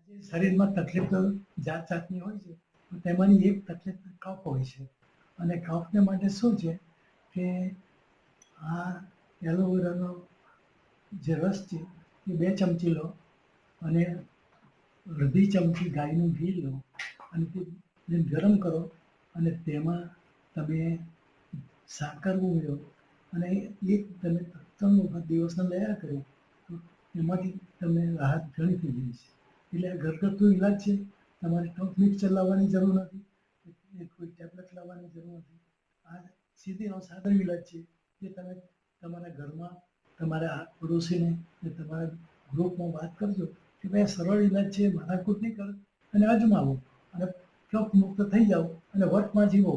શરીરમાં તકલીફ તો જાત જાતની હોય છે, તો તેમાંની એક તકલીફ કફ હોય છે. અને કફને માટે શું છે કે આ એલોવેરાનો જે રસ છે એ 2 ચમચી લો અને અડધી ચમચી ગાયનું ઘી લો અને તેને ગરમ કરો અને તેમાં તમે સાકર ઉમેરો અને એક તમે 3 વખત દિવસના લયા કરો તો એમાંથી તમને રાહત ઘણી થઈ જાય છે. એટલે ઘરગથ્થુ ઇલાજ છે. તમારે ટફ મિક્સર લાવવાની જરૂર નથી, કોઈ ટેબ્લેટ લાવવાની જરૂર નથી. આ સીધો સાદો ઇલાજ છે જે તમે તમારા ઘરમાં તમારા પડોશીને કે તમારા ગ્રુપમાં વાત કરજો કે ભાઈ સરળ ઇલાજ છે, માથાકૂટ નહીં કરો અને અજમાવો અને કફ મુક્ત થઈ જાઓ અને વર્ષમાં જીવો.